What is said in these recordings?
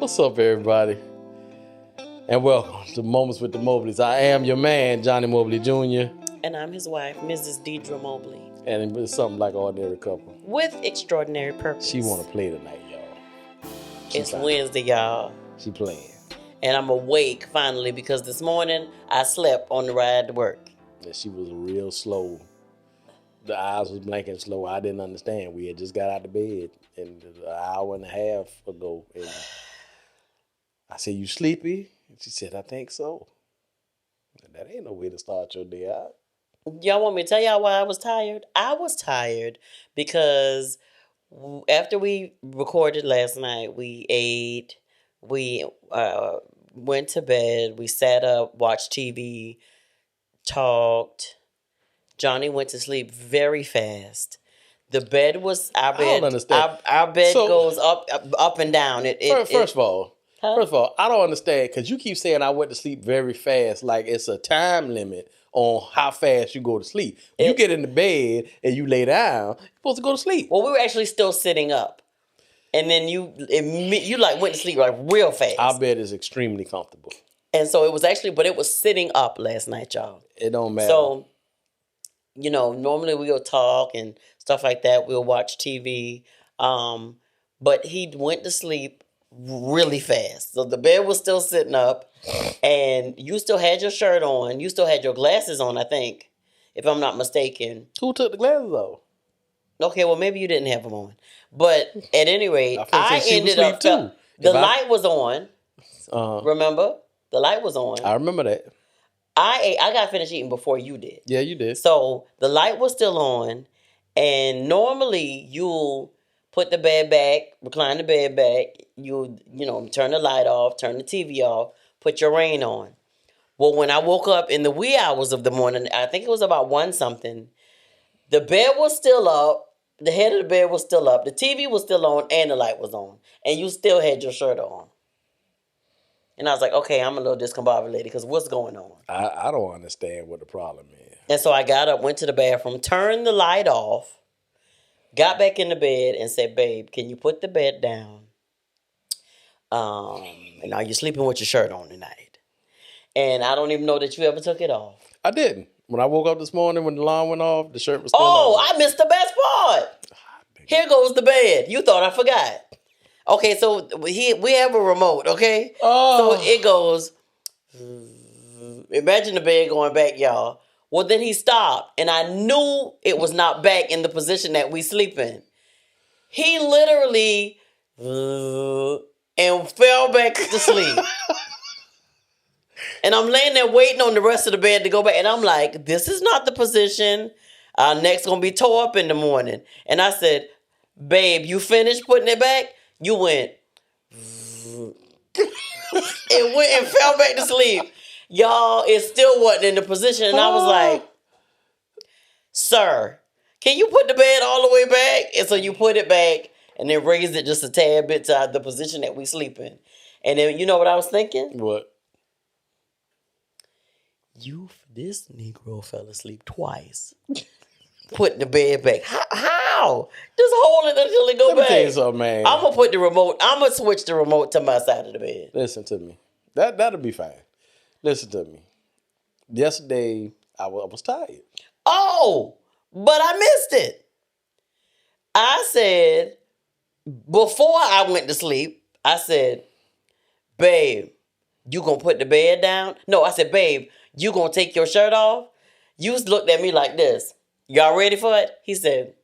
What's up, everybody? And welcome to Moments with the Mobleys. I am your man, Johnny Mobley Jr. And I'm his wife, Mrs. Deidre Mobley. And it's something like ordinary couple. With extraordinary purpose. She want to play tonight, y'all. It's Wednesday, y'all. She playing. And I'm awake, finally, because this morning I slept on the ride to work. And she was real slow. The eyes was blinking slow. I didn't understand. We had just got out of bed an hour and a half ago. And I said, "You sleepy?" And she said, "I think so." And that ain't no way to start your day out. Y'all want me to tell y'all why I was tired? I was tired because after we recorded last night, we ate, we went to bed, we sat up, watched TV, talked. Johnny went to sleep very fast. The bed was our bed. I don't understand. Our bed goes up and down. First of all, I don't understand because you keep saying I went to sleep very fast, like it's a time limit on how fast you go to sleep. When you get in the bed and you lay down, you're supposed to go to sleep. Well, we were actually still sitting up, and then you like went to sleep like real fast. Our bed is extremely comfortable, and so it was actually, but it was sitting up last night, y'all. It don't matter. So, normally we'll talk and stuff like that. We'll watch TV, but he went to sleep really fast. So the bed was still sitting up, and you still had your shirt on. You still had your glasses on, I think, if I'm not mistaken. Who took the glasses off? Okay, well, maybe you didn't have them on. But at any rate, I ended up... too. The light was on. Remember? The light was on. I remember that. I got finished eating before you did. Yeah, you did. So the light was still on, and normally you'll put the bed back, recline the bed back, you turn the light off, turn the TV off, put your rain on. Well, when I woke up in the wee hours of the morning, I think it was about 1-something, the bed was still up, the head of the bed was still up, the TV was still on, and the light was on, and you still had your shirt on. And I was like, okay, I'm a little discombobulated because what's going on? I don't understand what the problem is. And so I got up, went to the bathroom, turned the light off, got back in the bed and said, "Babe, can you put the bed down? And are you sleeping with your shirt on tonight?" And I don't even know that you ever took it off. I didn't. When I woke up this morning, when the alarm went off, the shirt was still on. Oh, I missed the best part. Here goes the bed. You thought I forgot. Okay, so we have a remote, okay? Oh. So it goes, imagine the bed going back, y'all. Well, then he stopped, and I knew it was not back in the position that we sleep in. He literally and fell back to sleep. And I'm laying there waiting on the rest of the bed to go back, and I'm like, this is not the position. Our neck's going to be tore up in the morning. And I said, "Babe, you finished putting it back?" You went, it went and fell back to sleep. Y'all, it still wasn't in the position. And I was like, "Sir, can you put the bed all the way back?" And so you put it back and then raised it just a tad bit to the position that we sleep in. And then you know what I was thinking? What? This Negro fell asleep twice. Putting the bed back. How? Just hold it until it go back. Let me tell you something, man. I'm going to put the remote. I'm going to switch the remote to my side of the bed. Listen to me. That'll be fine. Listen to me. Yesterday, I was tired. Oh, but I missed it. I said, before I went to sleep, I said, "Babe, you going to put the bed down?" No, I said, "Babe, you going to take your shirt off?" You looked at me like this. "Y'all ready for it?" He said.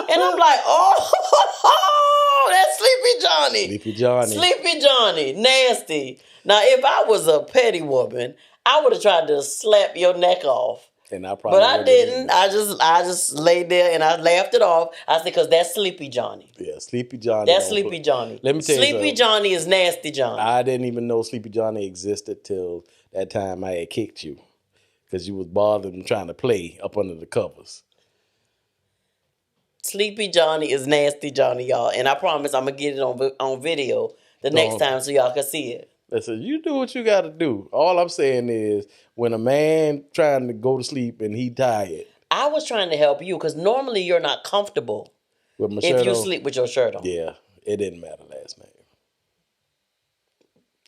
And I'm like, oh, that's Sleepy Johnny. Sleepy Johnny. Sleepy Johnny. Nasty. Now, if I was a petty woman, I would have tried to slap your neck off. And I probably but I didn't. I just laid there and I laughed it off. I said, because that's Sleepy Johnny. Yeah, Sleepy Johnny. That's Sleepy Johnny. Let me tell you Sleepy Johnny is Nasty Johnny. I didn't even know Sleepy Johnny existed till that time I had kicked you. Because you was bothering trying to play up under the covers. Sleepy Johnny is Nasty Johnny, y'all. And I promise I'm going to get it on video the next time so y'all can see it. Listen, you do what you got to do. All I'm saying is when a man trying to go to sleep and he tired. I was trying to help you because normally you're not comfortable With my if shirt you on? sleep with your shirt on. Yeah, it didn't matter last night.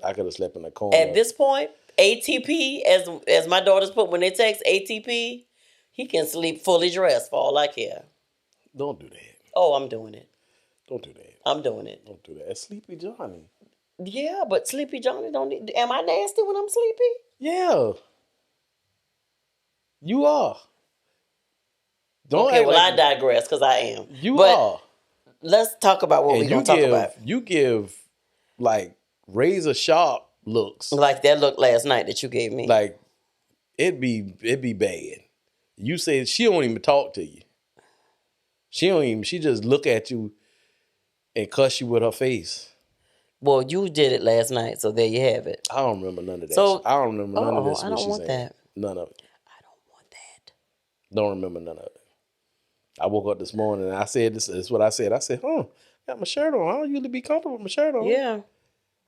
I could have slept in the corner. At this point, ATP, as my daughters put when they text ATP, he can sleep fully dressed for all I care. Don't do that. Oh, I'm doing it. Don't do that. I'm doing it. Don't do that. Sleepy Johnny. Yeah, but Sleepy Johnny don't need. Am I nasty when I'm sleepy? Yeah. You are. Don't Okay, act well, like I digress because I am. you but are. let's talk about what we're And going to talk about. you give like razor sharp looks. Like that look last night that you gave me. Like it'd be bad. You said she don't even talk to you. She just look at you and cuss you with her face. Well, you did it last night, so there you have it. I don't remember none of that. So- I don't remember none of this. I what don't she want saying. that. None of it. I don't want that. Don't remember none of it. I woke up this morning and I said this is what I said. I said, got my shirt on. I don't usually be comfortable with my shirt on. Yeah,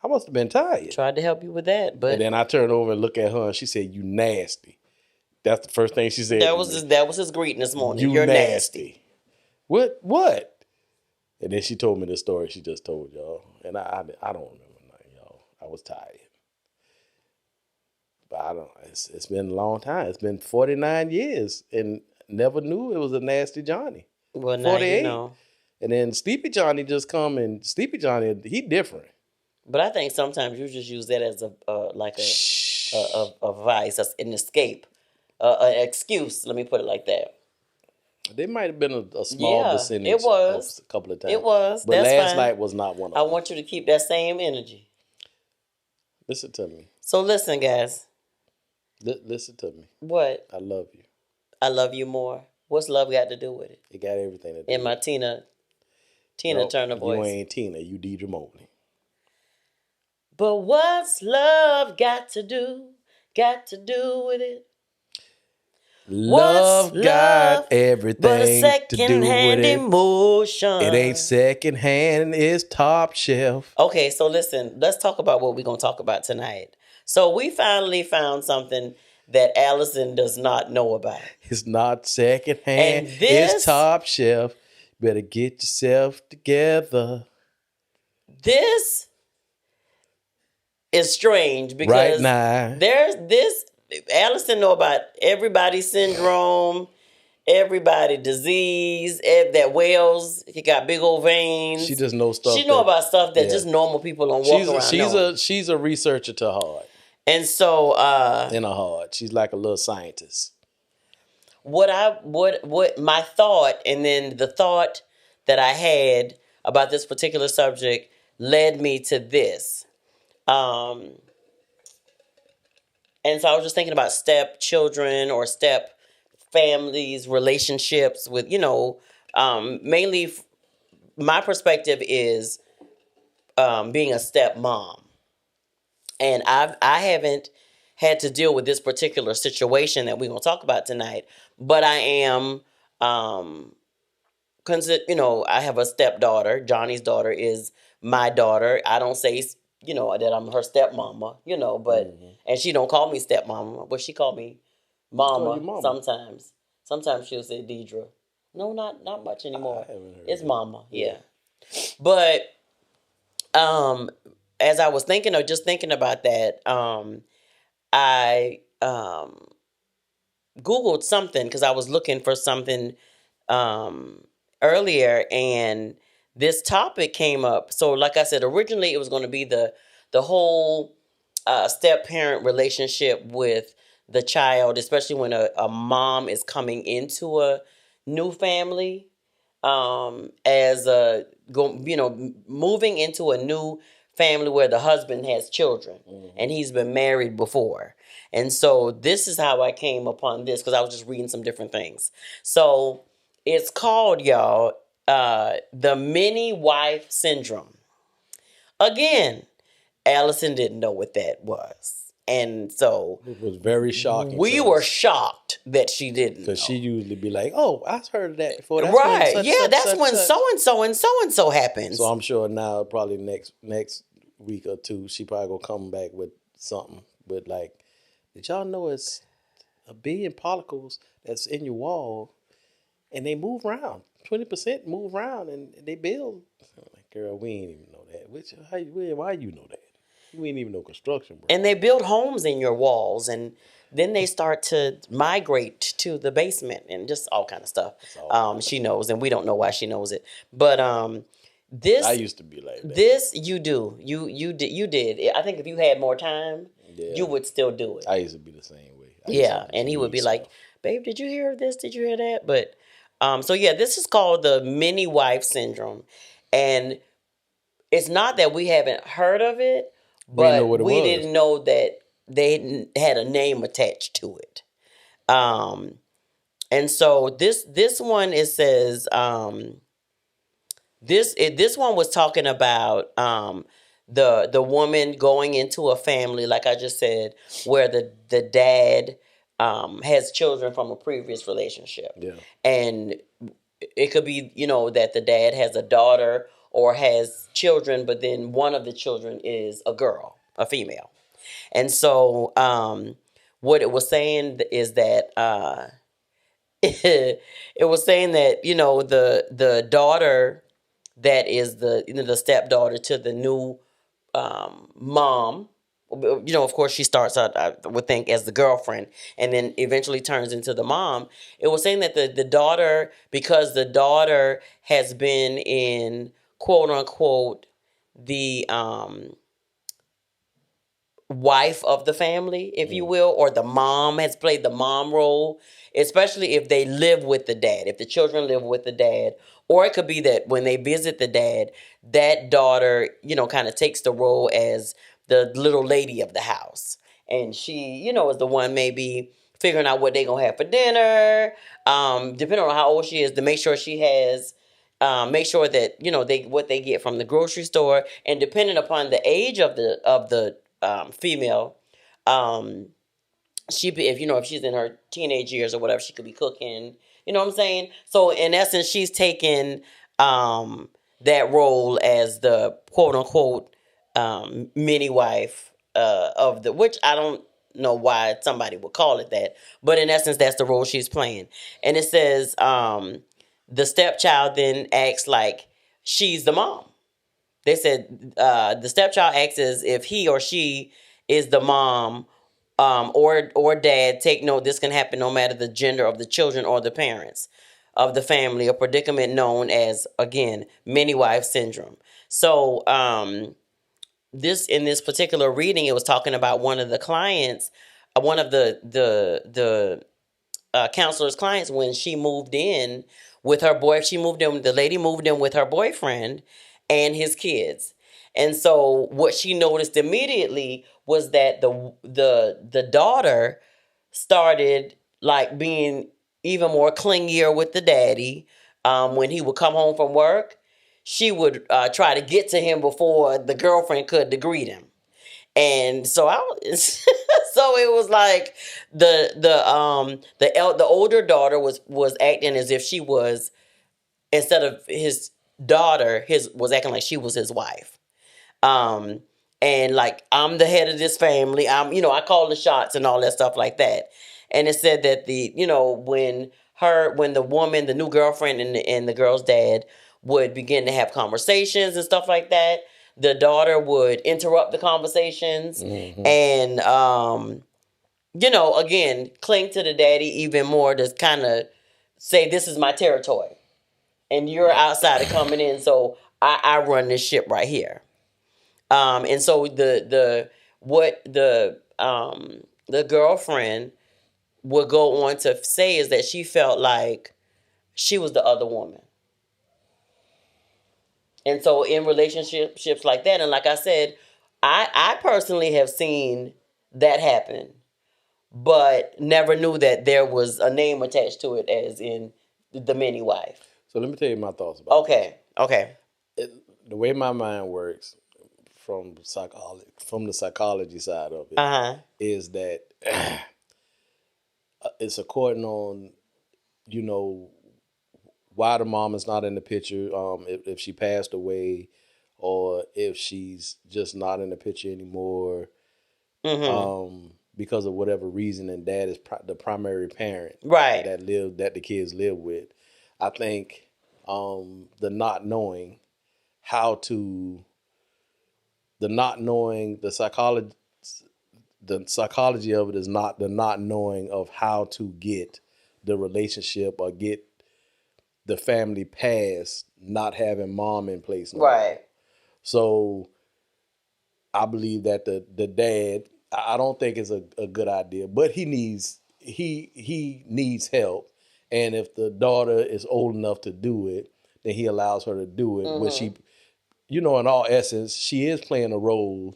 I must have been tired. tried to help you with that, but And then I turned over and looked at her and she said, "You nasty." That's the first thing she said. that was his greeting this morning. You're nasty. nasty. What? And then she told me the story she just told y'all. And I don't remember nothing, y'all. I was tired. But it's been a long time. It's been 49 years and never knew it was a nasty Johnny. Well, now 48. you know. And then Sleepy Johnny just come and Sleepy Johnny, he different. But I think sometimes you just use that as a vice, an escape, an excuse. Let me put it like that. There might have been a small Yeah, percentage. it was. A couple of times. It was. But That's last fine. night was not one of I them. want you to keep that same energy. Listen to me. So listen, guys. Listen to me. What? I love you. I love you more. What's love got to do with it? It got everything to do In my with it. Tina Nope, Turner voice. You ain't Tina. You Deidre Mobley. But what's love got to do with it? Love What's got love everything but a to do second-hand with it. emotion. It ain't second hand, it's top shelf. Okay, so listen, let's talk about what we're going to talk about tonight. So we finally found something that Allison does not know about. It's not second hand, And this- it's top shelf. Better get yourself together. This is strange because Right now. there's this. Allison know about everybody's syndrome, everybody disease, that Wells, he got big old veins. She just knows stuff. She know about stuff that yeah. just normal people don't walk around knowing. She's a researcher to heart. And so In her heart. She's like a little scientist. what my thought, and then the thought that I had about this particular subject led me to this. And so I was just thinking about step children or step families, relationships with, mainly my perspective is being a step mom. And I haven't had to deal with this particular situation that we're going to talk about tonight, but I am, I have a stepdaughter. Johnny's daughter is my daughter. I don't say, that I'm her stepmama, but, and she don't call me stepmama, but she call me mama, sometimes. Sometimes she'll say Deidre. No, not much anymore. It's mama, yeah. But, as I was thinking about that, I Googled something because I was looking for something earlier, and this topic came up. So, like I said, originally it was going to be the whole step-parent relationship with the child, especially when a mom is coming into a new family, moving into a new family where the husband has children and he's been married before. And so this is how I came upon this, because I was just reading some different things. So it's called, y'all, the mini wife syndrome. Again, Allison didn't know what that was. And so it was very shocking. We were shocked that she didn't. Because she usually be like, "Oh, I've heard of that before." That's when so and so happens. So I'm sure now, probably next week or two, she probably gonna come back with something. But like, did y'all know it's 1 billion particles that's in your wall, and they move around. 20% move around, and they build. I'm like, girl, we ain't even know that. Why you know that? We ain't even know construction, bro. And they build homes in your walls, and then they start to migrate to the basement and just all kind of stuff. She knows, and we don't know why she knows it. But I this used to be like that. this you do. You did. I think if you had more time, Yeah. you would still do it. I used to be the same way. Yeah, and he would be like, "Babe, did you hear this? Did you hear that?" But so yeah, this is called the mini wife syndrome, and it's not that we haven't heard of it, We didn't know but what it we was. didn't know that they had a name attached to it. Um, and so this one, it says this one was talking about the woman going into a family, like I just said, where the dad has children from a previous relationship. Yeah. And it could be, that the dad has a daughter or has children, but then one of the children is a girl, a female. And so what it was saying is that it was saying that, the daughter that is the stepdaughter to the new mom. Of course, she starts out, I would think, as the girlfriend, and then eventually turns into the mom. It was saying that the daughter, because the daughter has been in quote unquote the wife of the family, if you will, or the mom has played the mom role, especially if they live with the dad, if the children live with the dad, or it could be that when they visit the dad, that daughter, kind of takes the role as the little lady of the house. And she, is the one maybe figuring out what they're going to have for dinner, depending on how old she is, to make sure she has make sure that they what they get from the grocery store, and depending upon the age of the female, if she's in her teenage years or whatever, she could be cooking. You know what I'm saying? So in essence, she's taking that role as the quote unquote mini wife of the, which I don't know why somebody would call it that, but in essence, that's the role she's playing. And it says the stepchild then acts like she's the mom. They said the stepchild acts as if he or she is the mom, or dad. Take note, this can happen no matter the gender of the children or the parents of the family, a predicament known as, again, mini wife syndrome. So in this particular reading, it was talking about one of the clients, one of the counselor's clients, when she moved in with her boy. The lady moved in with her boyfriend and his kids. And so what she noticed immediately was that the daughter started like being even more clingier with the daddy. When he would come home from work, she would try to get to him before the girlfriend could greet him. And so so it was like the older daughter was acting as if she was, instead of his daughter, his was acting like she was his wife. Um, and like, I'm the head of this family. I call the shots and all that stuff like that. And it said that when the woman, the new girlfriend, and the girl's dad would begin to have conversations and stuff like that, the daughter would interrupt the conversations, and again, cling to the daddy even more, to kind of say, this is my territory and you're outside of coming in, so I run this ship right here. And so the girlfriend would go on to say is that she felt like she was the other woman. And so in relationships like that, and like I said, I personally have seen that happen, but never knew that there was a name attached to it, as in the mini wife. So let me tell you my thoughts about Okay. the way my mind works from the psychology side of it is that it's according on, you know, why the mom is not in the picture, if she passed away, or if she's just not in the picture anymore. because of whatever reason, and dad is the primary parent Right. that the kids live with. I think the not knowing how to the not knowing the psychology of it is not the not knowing of how to get the relationship or get the family past not having mom in place no more. Right. So I believe that the dad, I don't think it's a good idea, but he needs help. And if the daughter is old enough to do it, then he allows her to do it, which she, in all essence, she is playing a role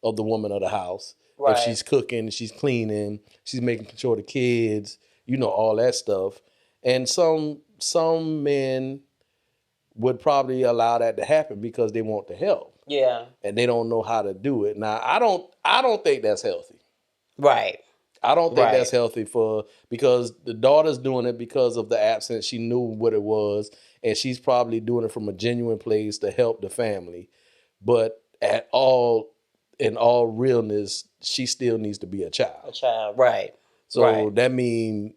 of the woman of the house. If Right. she's cooking, she's cleaning, she's making sure the kids, all that stuff. And some men would probably allow that to happen because they want the help Yeah. and they don't know how to do it. Now, I don't think that's healthy. Right. I don't think that's Right. healthy because the daughter's doing it because of the absence. She knew what it was, and she's probably doing it from a genuine place to help the family. But in all realness, she still needs to be a A child. child. Right. So Right. that means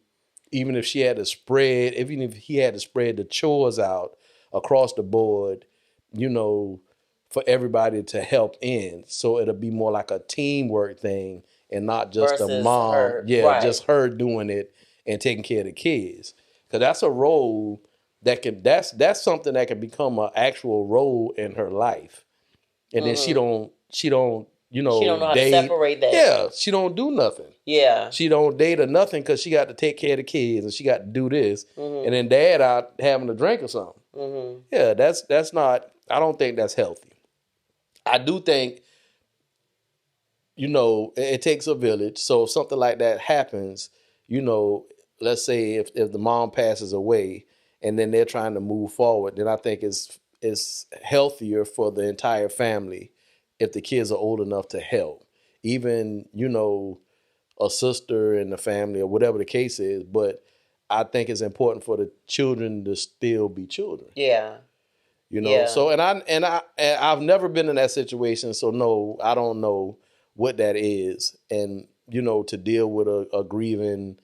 even if he had to spread the chores out across the board, for everybody to help in, so it'll be more like a teamwork thing and not just a Versus mom, her. Right. just her doing it and taking care of the kids. Because that's a role that's something that can become an actual role in her life. And then she don't She don't know how to date. separate that. Yeah, she don't do nothing. Yeah. She don't date or nothing because she got to take care of the kids and she got to do this. Mm-hmm. And then dad out having a drink or something. Mm-hmm. Yeah, that's not. I don't think that's healthy. I do think it takes a village. So if something like that happens, let's say if the mom passes away and then they're trying to move forward, then I think it's healthier for the entire family if the kids are old enough to help. Even, a sister in the family or whatever the case is, but I think it's important for the children to still be children. Yeah. So I've never been in that situation, so no, I don't know what that is. And to deal with a grieving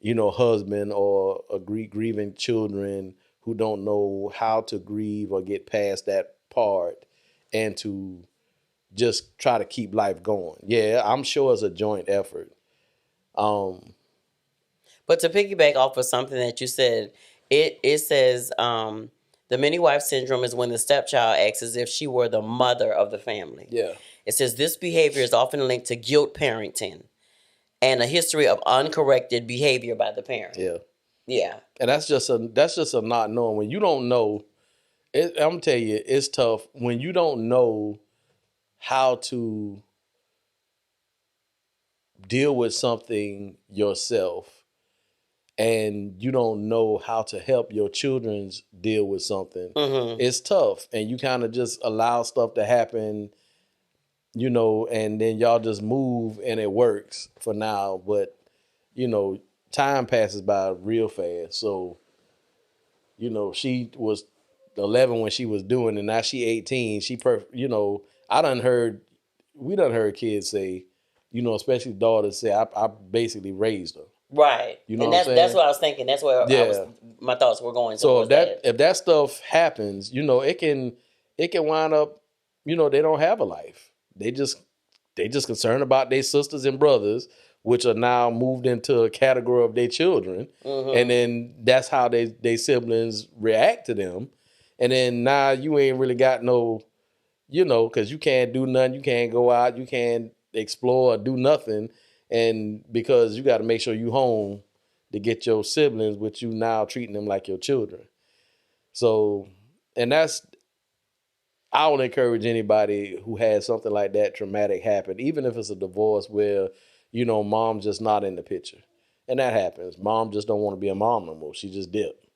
husband or grieving children who don't know how to grieve or get past that part and to just try to keep life going. Yeah, I'm sure it's a joint effort. But to piggyback off of something that you said, it says the mini wife syndrome is when the stepchild acts as if she were the mother of the family. Yeah. It says this behavior is often linked to guilt parenting and a history of uncorrected behavior by the parent. Yeah. Yeah. And that's just a not knowing. When you don't know, I'm gonna tell you, it's tough when you don't know how to deal with something yourself and you don't know how to help your children's deal with something. Mm-hmm. It's tough, and you kind of just allow stuff to happen, and then y'all just move and it works for now, but time passes by real fast. So she was 11 when she was doing it, and now she 18. We done heard kids say, especially daughters say, I basically raised her. Right. You know and what I'm that's saying? what I was thinking. That's where Yeah. my thoughts were going So towards that. if that stuff happens, it can wind up, they don't have a life. They just concerned about their sisters and brothers, which are now moved into a category of their children. Mm-hmm. And then that's how they siblings react to them. And then now you ain't really got no, because you can't do nothing. You can't go out. You can't explore or do nothing. And because you got to make sure you home to get your siblings, which you now treating them like your children. So, and I would encourage anybody who has something like that traumatic happen, even if it's a divorce where, mom's just not in the picture. And that happens. Mom just don't want to be a mom no more. She just dipped.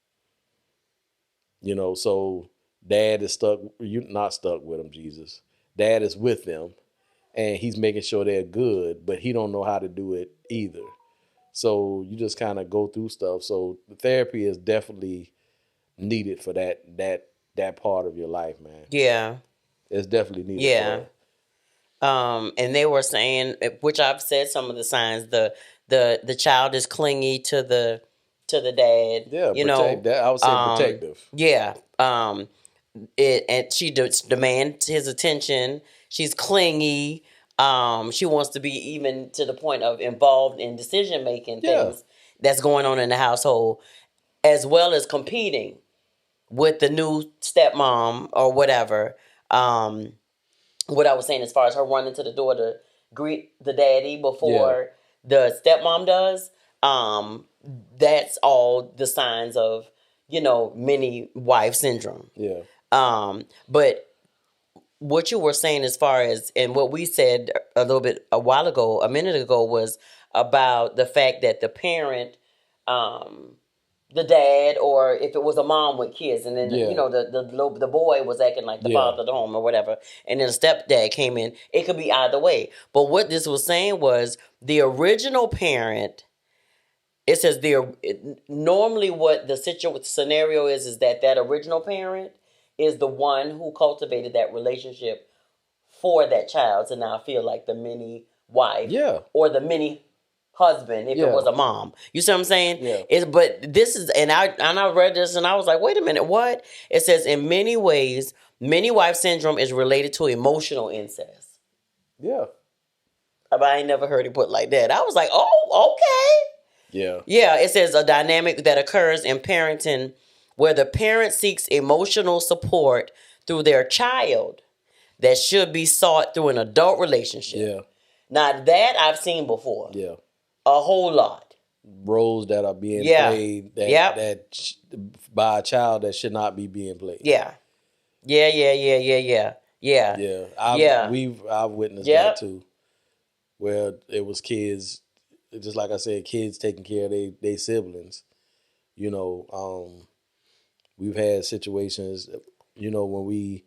So dad is stuck. You not stuck with him, Jesus. Dad is with them and he's making sure they're good, but he don't know how to do it either. So you just kind of go through stuff. So the therapy is definitely needed for that part of your life, man. Yeah. It's definitely needed for Yeah. that. And they were saying, which I've said some of the signs, the child is clingy to the dad. Yeah, You protect know, that. I would say protective. yeah. And she demands his attention. She's clingy. She wants to be even to the point of involved in decision making Yeah. things that's going on in the household, as well as competing with the new stepmom or whatever. Um, what I was saying as far as her running to the door to greet the daddy Yeah. before the stepmom does, that's all the signs of, mini wife syndrome. Yeah. But what you were saying as far as, and what we said a while ago, a minute ago, was about the fact that the parent, um, the dad, or if it was a mom with kids, and then Yeah. the boy was acting like the Yeah. father of the home or whatever, and then the stepdad came in. It could be either way. But what this was saying was the original parent. It says normally what the scenario is that original parent is the one who cultivated that relationship for that child to now feel like the mini wife Yeah. or the mini husband if it Yeah. was a mom. You see what I'm saying? Yeah. But this is, and I read this and I was like, wait a minute, what? It says in many ways, mini wife syndrome is related to emotional incest. Yeah. But I ain't never heard it put like that. I was like, oh, okay. Yeah. Yeah, it says a dynamic that occurs in parenting where the parent seeks emotional support through their child that should be sought through an adult relationship. Yeah. Now that I've seen before. Yeah. A whole lot. Roles that are being Yeah. played Yep. by a child that should not be being played. Yeah. Yeah. Yeah. Yeah. I've witnessed Yep. that too. Where it was kids, just like I said, kids taking care of their siblings. We've had situations, when we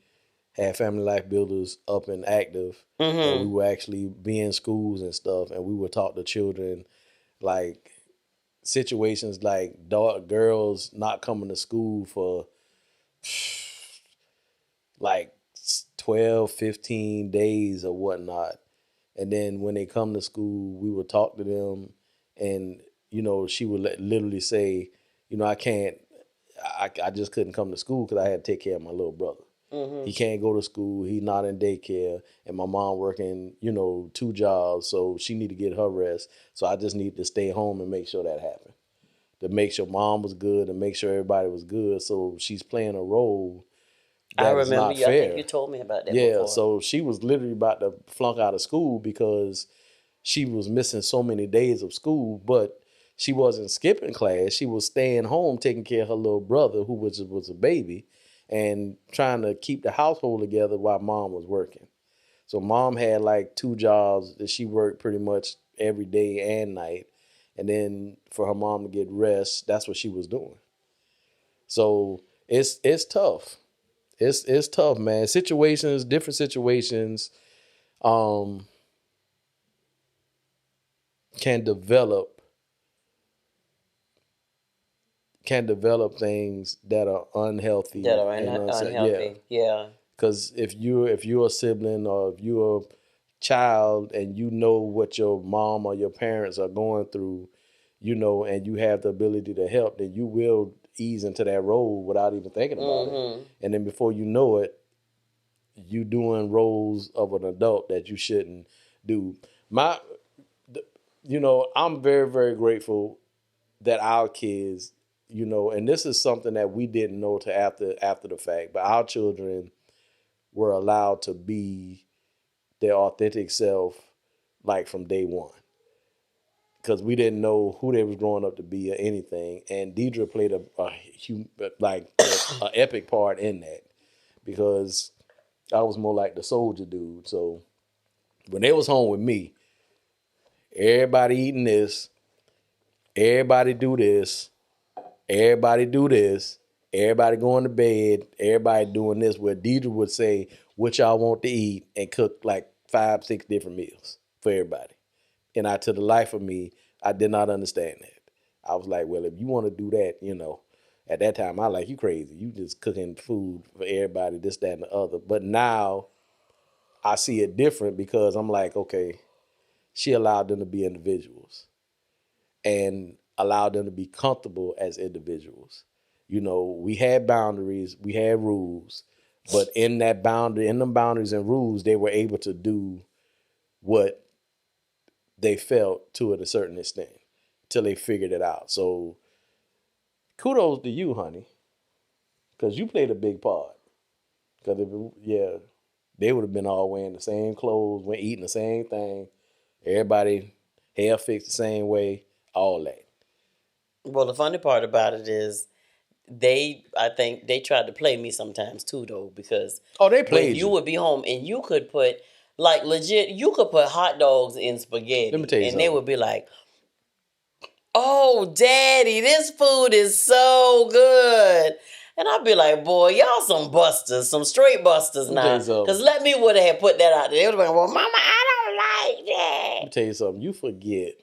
had Family Life Builders up and active, and we Mm-hmm. were actually be in schools and stuff, and we would talk to children, like situations like girls not coming to school for like 12, 15 days or whatnot. And then when they come to school, we would talk to them, and she would literally say, I can't, I just couldn't come to school because I had to take care of my little brother. Mm-hmm. He can't go to school. He's not in daycare, and my mom working, 2 jobs, so she need to get her rest. So I just need to stay home and make sure that happened. To make sure mom was good and make sure everybody was good. So she's playing a role I that is remember not you. I think fair. you told me about that Yeah, before. so she was literally about to flunk out of school because she was missing so many days of school, but she wasn't skipping class. She was staying home taking care of her little brother, who was a baby, and trying to keep the household together while mom was working. So mom had like 2 jobs that she worked pretty much every day and night. And then for her mom to get rest, that's what she was doing. So it's tough. It's tough, man. Different situations, um, can develop things that are unhealthy That are and unsafe. Yeah, unhealthy. Yeah. because if you're a sibling or if you're a child and you know what your mom or your parents are going through, and you have the ability to help, then you will ease into that role without even thinking about it. Mm-hmm. And then before you know it, you doing roles of an adult that you shouldn't do. I'm very, very grateful that our kids, and this is something that we didn't know to after the fact, but our children were allowed to be their authentic self, like from day one, because we didn't know who they was growing up to be or anything. And Deidre played a epic part in that, because I was more like the soldier dude. So when they was home with me, everybody eating this, everybody do this, everybody do this, everybody going to bed, everybody doing this, where Deidre would say, what y'all want to eat, and cook like 5, 6 different meals for everybody. And to the life of me, I did not understand that. I was like, well, if you want to do that, at that time, I like, you crazy. You just cooking food for everybody, this, that, and the other. But now I see it different because I'm like, okay, she allowed them to be individuals and allowed them to be comfortable as individuals. You know, we had boundaries, we had rules, but in them boundaries and rules, they were able to do what they felt to a certain extent till they figured it out. So kudos to you, honey, because you played a big part. Because they would have been all wearing the same clothes, went eating the same thing, everybody hair fixed the same way, all that. Well, the funny part about it is I think they tried to play me sometimes too, though, because Oh, they when played you you. would be home and you could put, like, legit, you could put hot dogs in Let me spaghetti, tell you and they something. would be like, "Oh, Daddy, this food is so good." And I'd be like, "Boy, y'all some busters, some straight busters Let me tell you now. something. Because let me would have put that out there. They would have been, well, Mama, I don't like Let that. me tell you something. You forget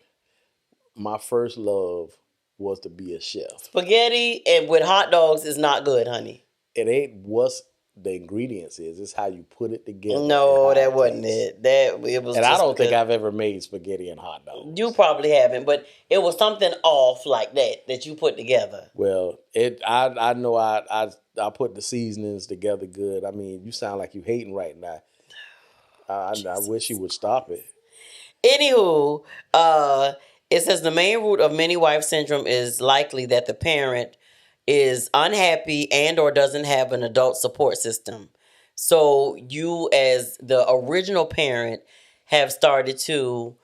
my first love was to be a chef. Spaghetti and with hot dogs is not good, honey. It ain't what's the ingredients is. It's how you put it together. No, and how that wasn't tastes. it. That it was And I just don't think because I've ever made spaghetti and hot dogs. you probably haven't, but it was something off like that you put together. Well, I know I put the seasonings together good. I mean, you sound like you hating right now. I wish you would stop it. Anywho, it says the main root of many wife syndrome is likely that the parent is unhappy and or doesn't have an adult support system. So you, as the original parent, have started to,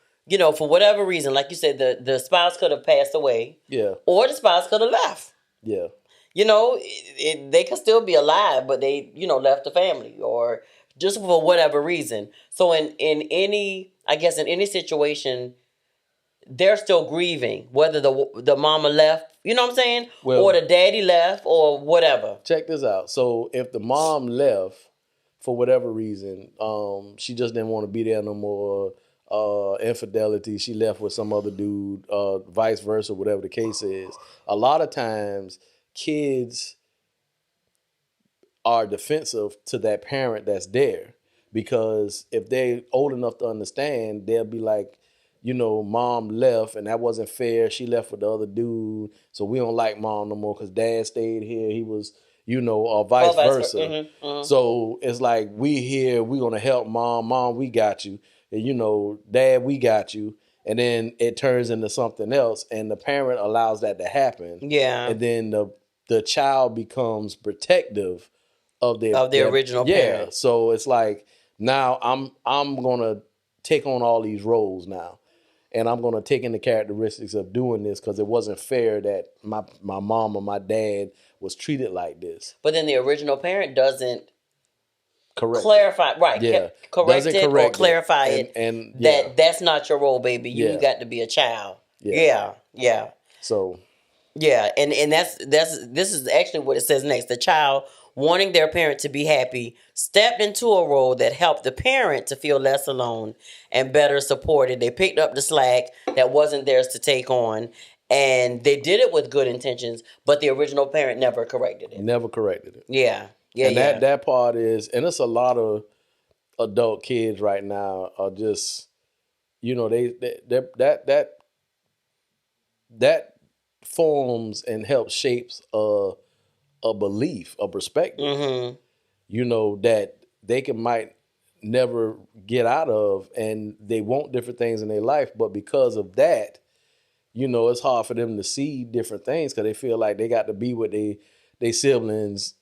for whatever reason, like you said, the spouse could have passed away, Yeah, or the spouse could have left. yeah. They could still be alive, but they, left the family or just for whatever reason. So in any, I guess in any situation, they're still grieving whether the mama left, you know what I'm saying, or Well, the daddy left or whatever. check this out. So if the mom left for whatever reason, she just didn't want to be there no more. Infidelity, she left with some other dude. Vice versa, whatever the case is. A lot of times, kids are defensive to that parent that's there because if they're old enough to understand, they'll be like, mom left and that wasn't fair. She left with the other dude, so we don't like mom no more because dad stayed here. He was, or vice versa. Mm-hmm, mm-hmm. So it's like we here, we gonna help mom. Mom, we got you. And dad, we got you. And then it turns into something else, and the parent allows that to happen. Yeah. And then the child becomes protective of their original parent. So it's like now I'm gonna take on all these roles now, and I'm gonna take in the characteristics of doing this because it wasn't fair that my mom or my dad was treated like this. But then the original parent doesn't Correct. clarify, right? Yeah. Correct Doesn't it or correct clarify it. it, And that that's not your role, baby. You Yeah. got to be a child. Yeah. Yeah. So Yeah, and this is actually what it says next. The child, wanting their parent to be happy, stepped into a role that helped the parent to feel less alone and better supported. They picked up the slack that wasn't theirs to take on, and they did it with good intentions, but the original parent never corrected it. never corrected it. Yeah. And that part is, and it's a lot of adult kids right now are just, they that forms and helps shapes a belief, a perspective, Mm-hmm. That they might never get out of, and they want different things in their life, but because of that, it's hard for them to see different things because they feel like they got to be with they siblings,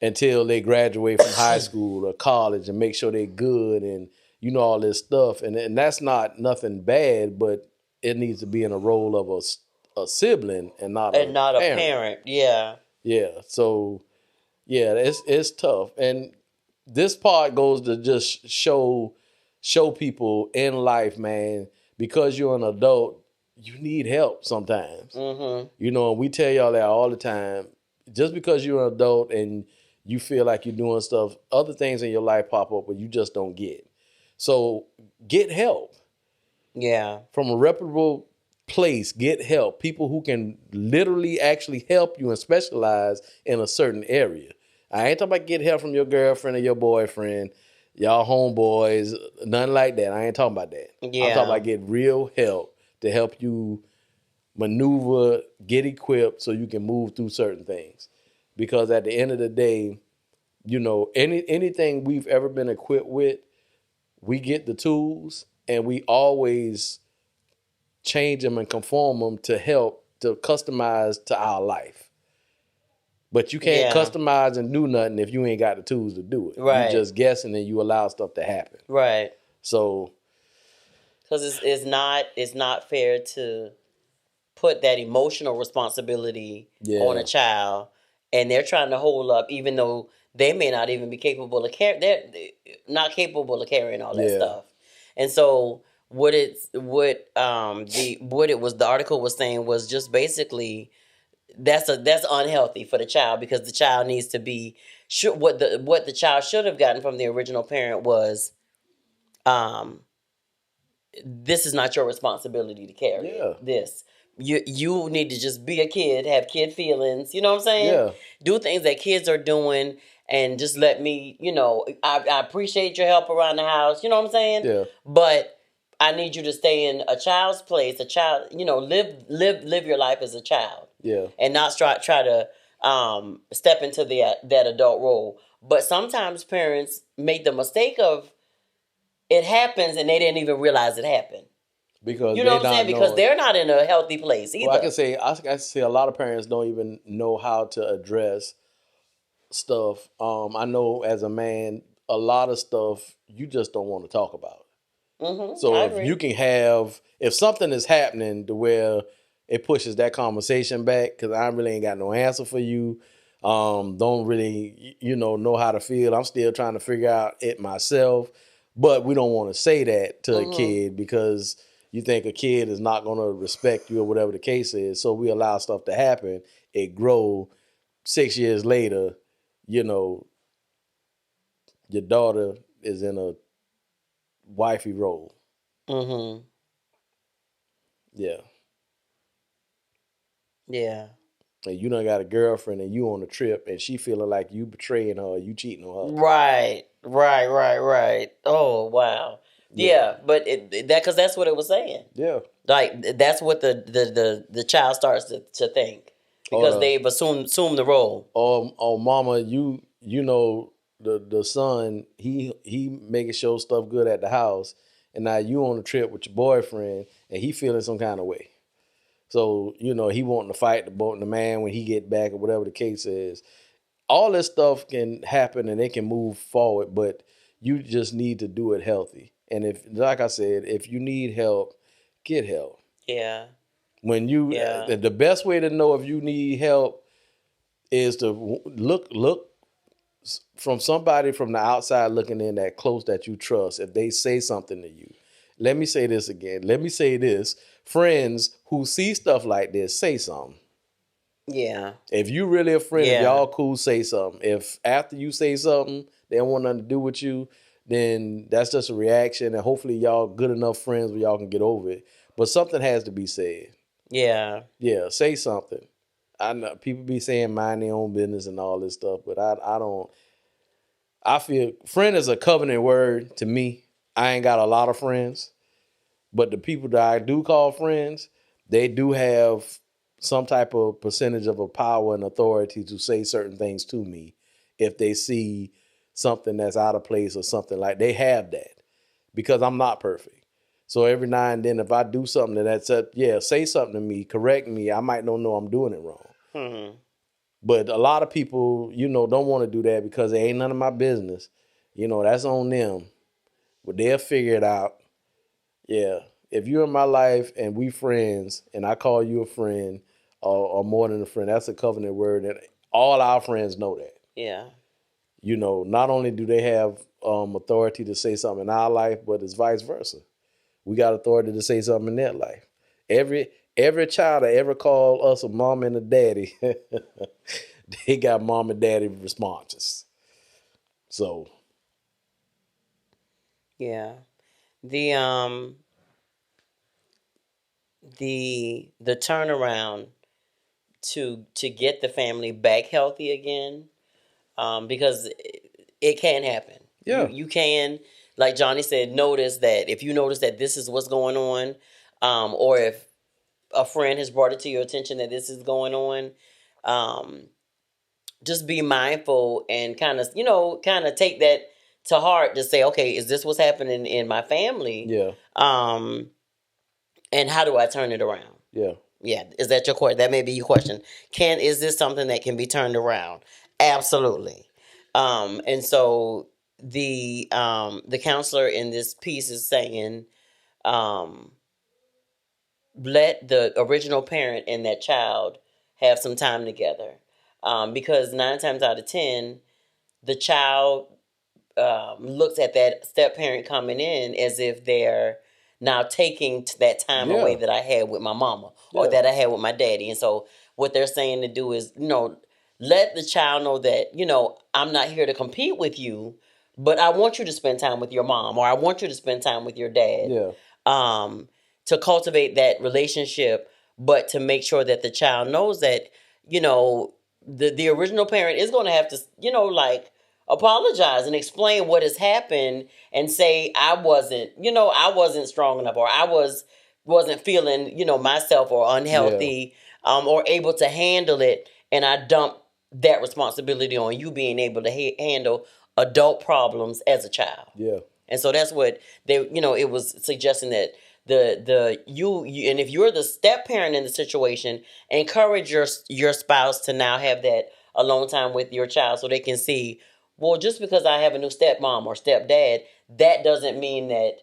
until they graduate from high school or college and make sure they're good and all this stuff, and that's not nothing bad, but it needs to be in a role of a sibling and not a parent. Yeah. Yeah, so yeah, it's tough, and this part goes to just show people in life, man, because you're an adult, you need help sometimes. Mm-hmm. And we tell y'all that all the time. Just because you're an adult and you feel like you're doing stuff, other things in your life pop up, but you just don't get. So get help. Yeah. From a reputable place, get help. People who can literally actually help you and specialize in a certain area. I ain't talking about get help from your girlfriend or your boyfriend, y'all homeboys, nothing like that. I ain't talking about that. I'm talking Yeah. about get real help to help you maneuver, get equipped so you can move through certain things. Because at the end of the day, anything we've ever been equipped with, we get the tools and we always change them and conform them to help to customize to our life. But you can't Yeah. customize and do nothing if you ain't got the tools to do it. You Right. just guessing and you allow stuff to happen. Right. So Because it's not fair to put that emotional responsibility on a yeah, child, and they're trying to hold up, even though they may not even be capable of carrying. They're not capable of carrying all that yeah, stuff. And so the article was saying was just basically that's unhealthy for the child, because the child needs to be sure what the child should have gotten from the original parent was, um this is not your responsibility to carry it. yeah, You need to just be a kid, have kid feelings. You know what I'm saying? yeah, Do things that kids are doing, and just let me. I appreciate your help around the house. You know what I'm saying? yeah, But I need you to stay in a child's place. A child, live your life as a child, yeah. and not try to step into that adult role. But sometimes parents make the mistake of, it happens and they didn't even realize it happened. Because You know they what I'm saying? not Because knowing. they're not in a healthy place Well, either. I can say a lot of parents don't even know how to address stuff. I know as a man, a lot of stuff you just don't want to talk about. I So if you agree. can if something is happening to where it pushes that conversation back, because I really ain't got no answer for you. Don't really, know how to feel. I'm still trying to figure out it myself. But we don't want to say that to a Mm-hmm. kid because you think a kid is not going to respect you or whatever the case is. So we allow stuff to happen. It grow. 6 years later, you know, your daughter is in a wifey role. Mm-hmm. Yeah. Yeah. And you done got a girlfriend and you on a trip and she feeling like you betraying her or you cheating on her. Right. Right. Right. Right. Oh wow. Yeah. Yeah, but because that's what it was saying. Yeah. Like that's what the child starts to think, Or because the they've assumed the role. or mama, you know the son, he making sure stuff good at the house and now you on a trip with your boyfriend and he feeling some kind of way. So, he wanting to fight the man when he get back or whatever the case is. All this stuff can happen and it can move forward, but you just need to do it healthy. And if, like I said, if you need help, get help. Yeah. When Yeah. the best way to know if you need help is to look from somebody from the outside looking in that close that you trust. If they say something to you, let me say this again. Let me say this: friends who see stuff like this, say something. Yeah. If you really a friend, if Yeah. y'all cool, say something. If after you say something, they don't want nothing to do with you, then that's just a reaction. And hopefully y'all good enough friends where y'all can get over it. But something has to be said. Yeah. Yeah, say something. I know people be saying mind their own business and all this stuff, but I don't. I feel friend is a covenant word to me. I ain't got a lot of friends, but the people that I do call friends, they do have some type of percentage of a power and authority to say certain things to me if they see something that's out of place or something like they have that because I'm not perfect. So every now and then, if I do something that's say something to me, correct me. I might not know I'm doing it wrong. Mm-hmm. But a lot of people, don't want to do that because it ain't none of my business. That's on them. But they'll figure it out. Yeah. If you're in my life and we friends and I call you a friend or more than a friend, that's a covenant word and all our friends know that. Yeah. Not only do they have authority to say something in our life, but it's vice versa. We got authority to say something in their life. Every child that ever called us a mom and a daddy, they got mom and daddy responses. So Yeah. The the turnaround to get the family back healthy again, because it can happen. Yeah. You can, like Johnny said, notice that if you notice that this is what's going on, or if a friend has brought it to your attention that this is going on, um, just be mindful and kind of take that to heart to say, okay, is this what's happening in my family? Yeah. And how do I turn it around? Yeah. Yeah, is that your question? That may be your question. Is this something that can be turned around? Absolutely. And so the counselor in this piece is saying, um, let the original parent and that child have some time together, because 9 times out of 10, the child looks at that step parent coming in as if they're now taking that time away Yeah. that I had with my mama or Yeah. that I had with my daddy. And so what they're saying to do is, let the child know that, I'm not here to compete with you, but I want you to spend time with your mom, or I want you to spend time with your dad. Yeah. Um, to cultivate that relationship, but to make sure that the child knows that, the original parent is going to have to, like, apologize and explain what has happened and say, I wasn't strong enough, or wasn't feeling, myself, or Yeah. unhealthy, or able to handle it, and I dump that responsibility on you being able to handle adult problems as a child. Yeah. And so that's what it was suggesting, that you and if you're the step parent in the situation, encourage your spouse to now have that alone time with your child, so they can see, well, just because I have a new stepmom or stepdad, that doesn't mean that,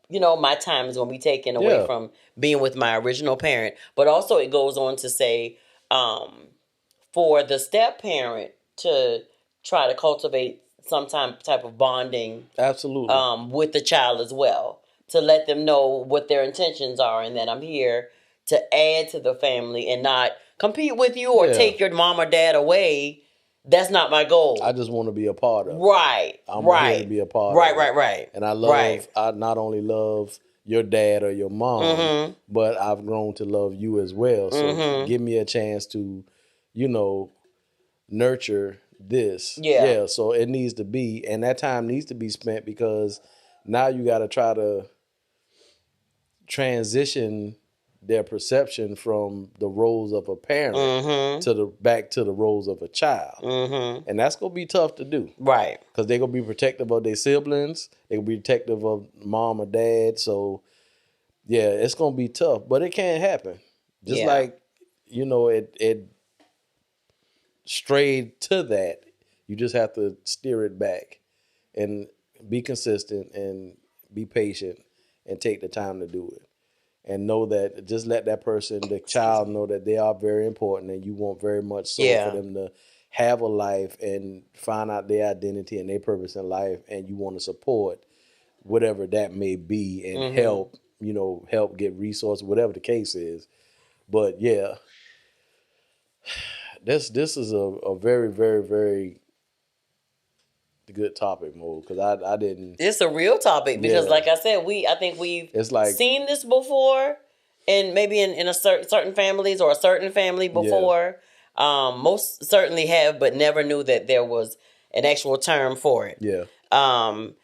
my time is going to be taken away Yeah. from being with my original parent. But also it goes on to say, for the step parent to try to cultivate some type of bonding, Absolutely. with the child as well, to let them know what their intentions are, and that I'm here to add to the family and not compete with you or Yeah. take your mom or dad away. That's not my goal. I just want to be a part of it. Right. I'm here to Right. be a part Right. of it. Right. Right. And I Right. not only love your dad or your mom, Mm-hmm. but I've grown to love you as well. So Mm-hmm. give me a chance to, nurture this. Yeah. Yeah. So it needs to be, and that time needs to be spent, because now you got to try to transition their perception from the roles of a parent Mm-hmm. to the back to the roles of a child. Mm-hmm. And that's gonna be tough to do, Right. because they're gonna be protective of their siblings, they're gonna be protective of mom or dad. So yeah, it's gonna be tough, but it can happen. Just Yeah. like, it strayed to that. You just have to steer it back and be consistent and be patient and take the time to do it. And know that, just let that person, the child, know that they are very important, and you want very much so Yeah. for them to have a life and find out their identity and their purpose in life, and you want to support whatever that may be and Mm-hmm. help get resources, whatever the case is. But yeah, this is a very, very, very good topic, Mo, because I didn't. It's a real topic, because, Yeah. like I said, I think we've It's like, seen this before, and maybe in a certain families or a certain family yeah, before. Most certainly have, but never knew that there was an actual term for it. yeah, Um,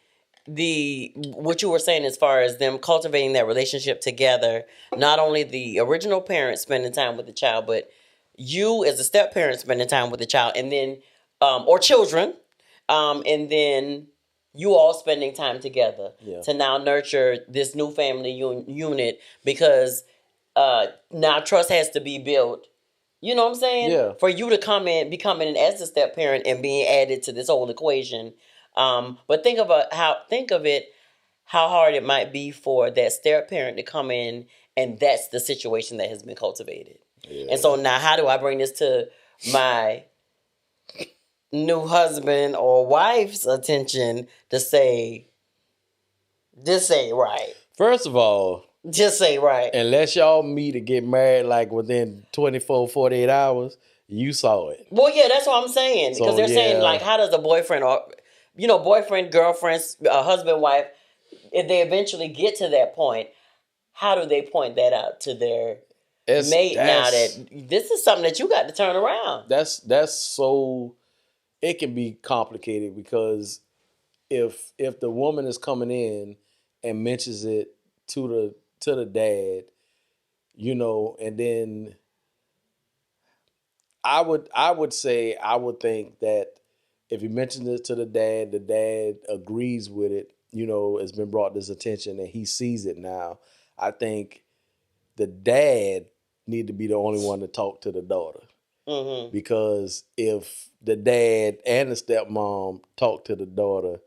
the what you were saying, as far as them cultivating that relationship together, not only the original parent spending time with the child, but you as a step parent spending time with the child, and then or children, and then you all spending time together, yeah, to now nurture this new family unit, because now trust has to be built. You know what I'm saying? yeah. For you to come in, becoming an as a step parent and being added to this whole equation. But think of it, how hard it might be for that step parent to come in, and that's the situation that has been cultivated. And so Yeah. now, how do I bring this to my new husband or wife's attention to say, just say right. First of all, Just say right. unless y'all meet to get married like within 24, 48 hours, you saw it. Well, yeah, that's what I'm saying. Because So they're saying, yeah, like, how does a boyfriend or, boyfriend, girlfriend, husband, wife, if they eventually get to that point, how do they point that out to their it's mate now that's that this is something that you got to turn around? that's so it can be complicated because if the woman is coming in and mentions it to the dad, and then I would think that if he mentions it to the dad agrees with it, it's been brought to his attention and he sees it now. I think the dad need to be the only one to talk to the daughter. Mm-hmm. Because if the dad and the stepmom talk to the daughter,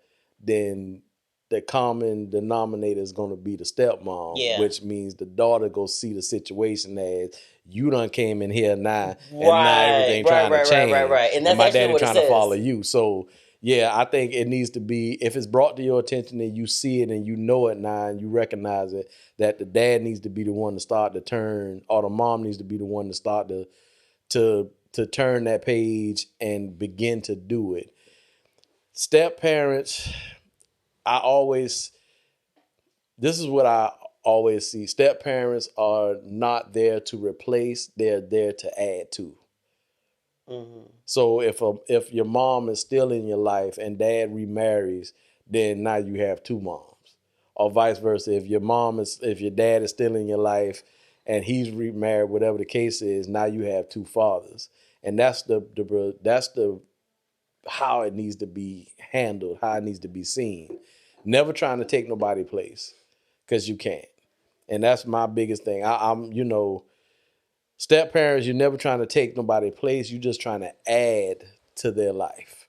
then the common denominator is going to be the stepmom, Yeah. which means the daughter go see the situation as you done came in here now, and now Right, everything right, trying to right, right, right, change, right. And that's my actually daddy what it trying to follow says. you. So yeah, I think it needs to be, if it's brought to your attention and you see it and you know it now and you recognize it, that the dad needs to be the one to start the turn, or the mom needs to be the one to start to turn that page and begin to do it. Step parents, this is what I always see. Step parents are not there to replace, they're there to add to. Mm-hmm. So if your mom is still in your life and dad remarries, then now you have two moms. Or vice versa. If your dad is still in your life and he's remarried, whatever the case is, now you have two fathers. And that's the how it needs to be handled, how it needs to be seen. Never trying to take nobody's place, because you can't. And that's my biggest thing. I'm step parents, you're never trying to take nobody's place. You're just trying to add to their life.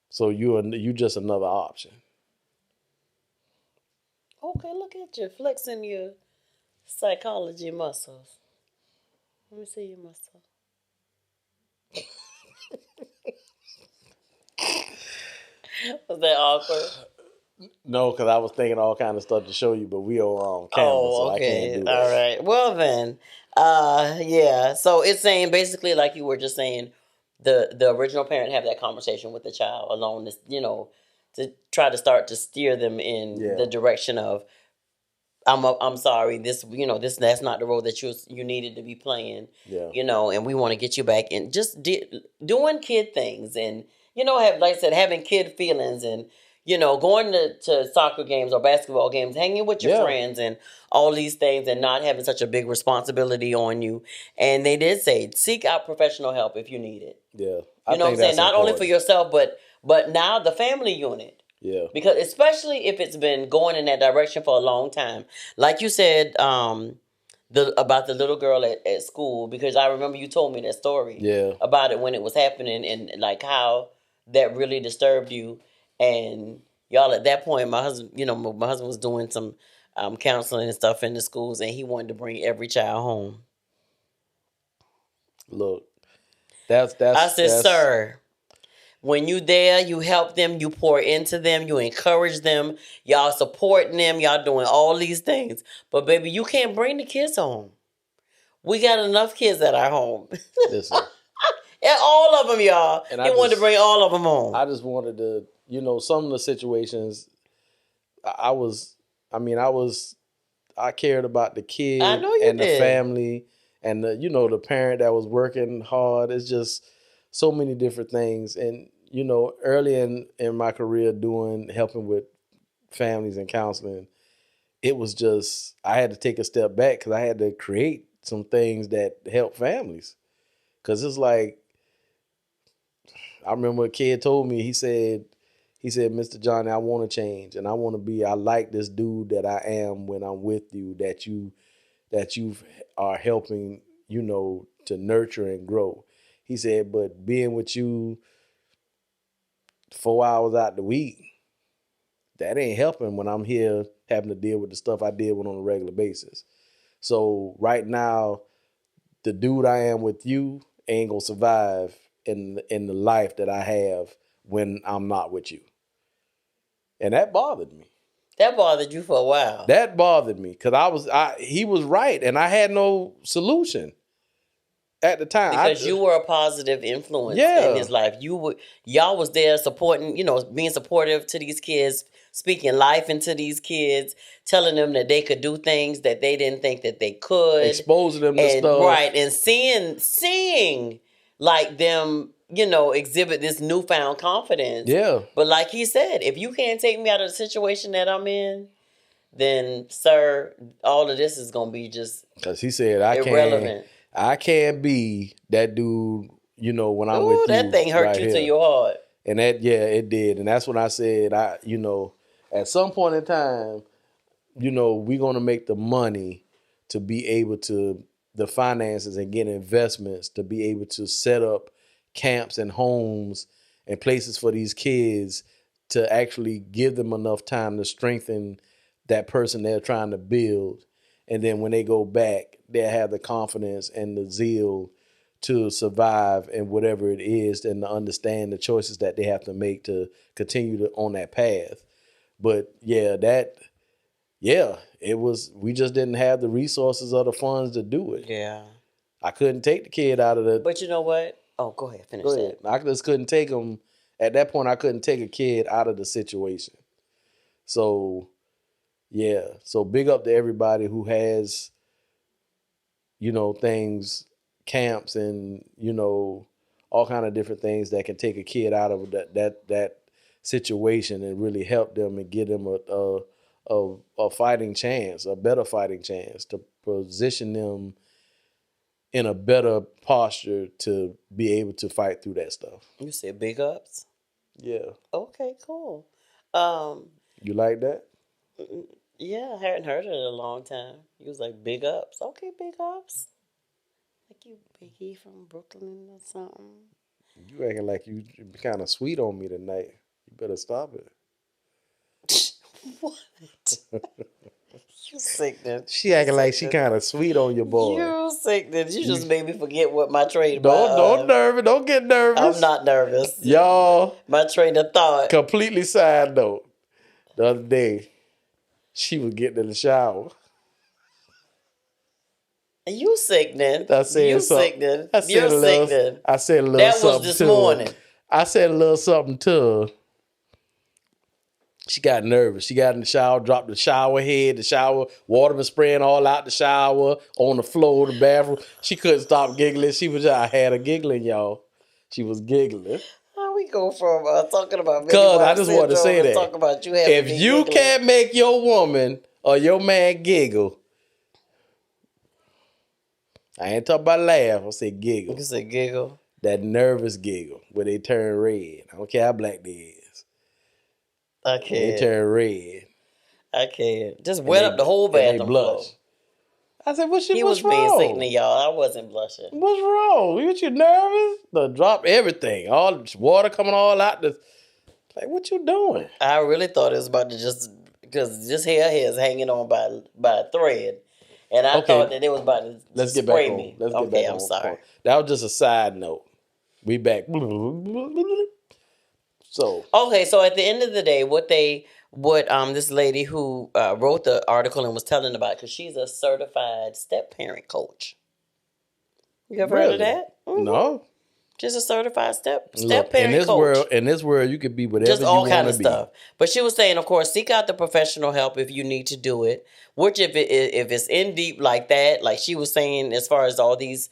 So you just another option. Okay, look at you flexing your psychology muscles. Let me see your muscle. Was that awkward? No, because I was thinking all kind of stuff to show you, but we are on camera, so Oh, I can't okay. do All that. right. Well then, yeah. So it's saying basically, like you were just saying, the original parent have that conversation with the child alone, to try to start to steer them in the Yeah, direction of, I'm sorry, that's not the role that you needed to be playing, yeah, and we want to get you back in, just doing kid things, and have, like I said, having kid feelings, and going to soccer games or basketball games, hanging with your yeah, friends, and all these things, and not having such a big responsibility on you. And they did say seek out professional help if you need it. yeah. I You know what I'm think saying? that's Not only for important. yourself, but now the family unit. Yeah, Because especially if it's been going in that direction for a long time, like you said, about the little girl at school. Because I remember you told me that story yeah. about it when it was happening, and like how that really disturbed you. And y'all, at that point, my husband, my husband was doing some counseling and stuff in the schools, and he wanted to bring every child home. Look, that's I that's said, that's sir, when you there, you help them, you pour into them, you encourage them, y'all supporting them, y'all doing all these things. But baby, you can't bring the kids home. We got enough kids at our home. listen. And all of them, y'all. And He wanted to bring all of them home. I just wanted to, some of the situations I was, I was, I cared about the I kid know you and the did. family and the parent that was working hard. It's just so many different things. And, early in my career helping with families and counseling, it was just, I had to take a step back because I had to create some things that help families. Because it's like, I remember a kid told me, he said, Mr. Johnny, I want to change and I like this dude that I am when I'm with you, that you are helping, to nurture and grow. He said, but being with you 4 hours out the week, that ain't helping when I'm here having to deal with the stuff I deal with on a regular basis. So right now, the dude I am with you ain't gonna survive in the life that I have when I'm not with you. And that bothered me. That bothered you for a while. That bothered me because he was right and I had no solution at the time. Because you were a positive influence in Yeah, his life. Y'all was there supporting, being supportive to these kids, speaking life into these kids, telling them that they could do things that they didn't think that they could. exposing them to And stuff. right, and seeing like them, exhibit this newfound confidence. Yeah. But like he said, if you can't take me out of the situation that I'm in, then sir, all of this is gonna be just Because he said, irrelevant. I can't be that dude, when I'm Ooh, with that you thing hurt right you here. to your heart. And that, yeah, it did. And that's when I said, at some point in time, we're going to make the money to be able to, the finances and get investments to be able to set up camps and homes and places for these kids to actually give them enough time to strengthen that person they're trying to build. And then when they go back, they'll have the confidence and the zeal to survive and whatever it is and to understand the choices that they have to make to continue on that path. But yeah, it was, we just didn't have the resources or the funds to do it. Yeah. I couldn't take the kid out of the. But you know what? Oh, go ahead. Finish Go ahead. that. I just couldn't take him. At that point, I couldn't take a kid out of the situation. So, yeah. So big up to everybody who has, things, camps and, all kind of different things that can take a kid out of that situation and really help them and give them a fighting chance, a better fighting chance to position them in a better posture to be able to fight through that stuff. You said big ups? Yeah. Okay, cool. Um, You like that? yeah, I hadn't heard it in a long time. He was like, big ups. Okay, big ups. Like you Biggie from Brooklyn or something. You acting like you kind of sweet on me tonight. You better stop it. What? You sickening. She acting like she kind of sweet on your boy. You sickening. You just made me forget what my train Don't nervous. Don't get nervous. I'm not nervous. Y'all. My train of thought. Completely side note. The other day, she was getting in the shower. You sickening. I said You something. sickening. I said You're a little. sickening. I said a little That was something this to morning. her. I said a little something to her. She got nervous. She got in the shower, dropped the shower head, the shower, water was spraying all out the shower, on the floor, the bathroom. She couldn't stop giggling. I had her giggling, y'all. She was giggling. How we go from talking about Because I just want to say that. talk about you having if you can't make your woman or your man giggle, I ain't talking about laugh. I said giggle. You said giggle. That nervous giggle where they turn red. I don't care how black they is. I can't. They turn red. I can't. Just wet up the whole bathroom floor. I said, what's He was wrong? being sickening, y'all. I wasn't blushing. What's wrong? You nervous? The drop everything. All the water coming all out. Like, what you doing? I really thought it was about to just, because this hair is hanging on by a thread. And I thought that it was about to Let's get spray back me. on. Let's get back on. I'm sorry. That was just a side note. We back. So Okay, so at the end of the day, what this lady who wrote the article and was telling about, because she's a certified step parent coach. You ever heard of that? Mm-hmm. No. She's a certified step parent coach. In this world, you could be whatever just all you kind want of to be. stuff. But she was saying, of course, seek out the professional help if you need to do it. Which, if it's in deep like that, like she was saying, as far as all these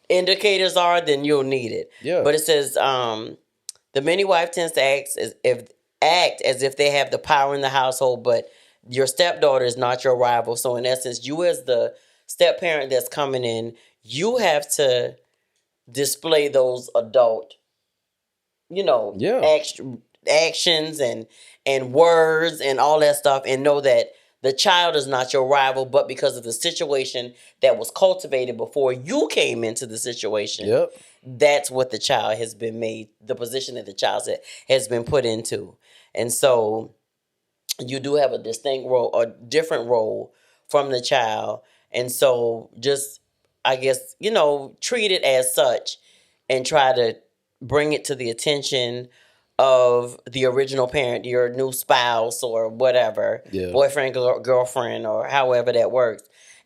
indicators are, then you'll need it. Yeah. But it says the many wife tends to act as if they have the power in the household, but your stepdaughter is not your rival. So in essence, you as the step parent that's coming in, you have to display those adult, actions and words and all that stuff, and know that the child is not your rival, but because of the situation that was cultivated before you came into the situation, that's what the child has been made, the position that the child has been put into. And so you do have a distinct role, a different role from the child. And so just, I guess, treat it as such and try to bring it to the attention of the original parent, your new spouse or whatever, boyfriend, girlfriend, or however that works.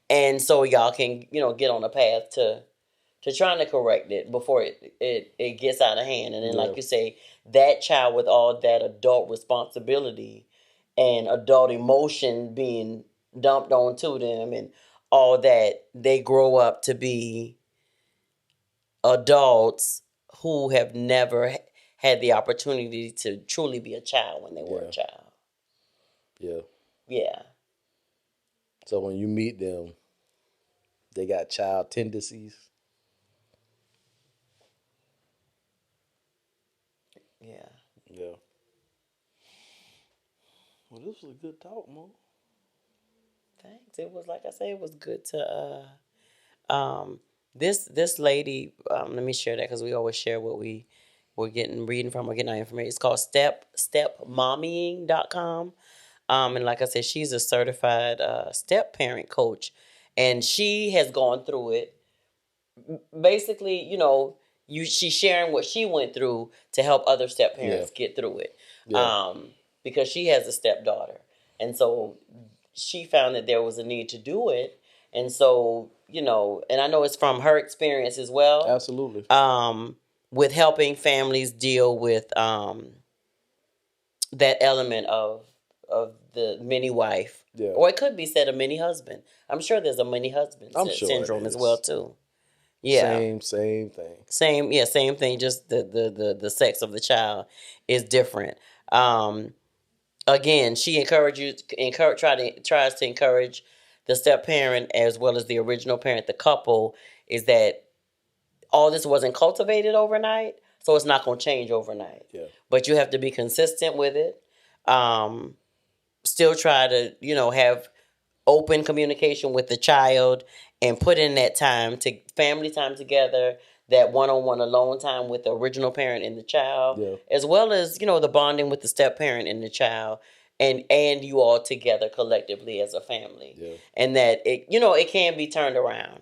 And so y'all can, get on a path to trying to correct it before it gets out of hand. And then, like you say, that child with all that adult responsibility and adult emotion being dumped onto them and all that, they grow up to be adults who have never had the opportunity to truly be a child when they were a child. Yeah. Yeah. So when you meet them, they got child tendencies. Yeah. Yeah. Well, this was a good talk, Mo. Thanks. It was, like I say, it was good to this lady, let me share that because we always share what we're reading from or getting our information. It's called stepmommying.com. And like I said, she's a certified step parent coach, and she has gone through it. Basically, she's sharing what she went through to help other step parents get through it. Yeah. Because she has a stepdaughter, and so she found that there was a need to do it, and so and I know it's from her experience as well. Absolutely. With helping families deal with that element of the mini wife, Yeah. or it could be said a mini husband. I'm sure there's a mini husband I'm sure syndrome it as is. well too. Yeah. Same thing. Same thing. Just the sex of the child is different. Again, she tries to encourage the step parent as well as the original parent, the couple, is that all this wasn't cultivated overnight, so it's not going to change overnight. Yeah. But you have to be consistent with it. Still try to have open communication with the child and put in that family time together, that one-on-one alone time with the original parent and the child, as well as the bonding with the step parent and the child, and you all together collectively as a family, and that it can be turned around.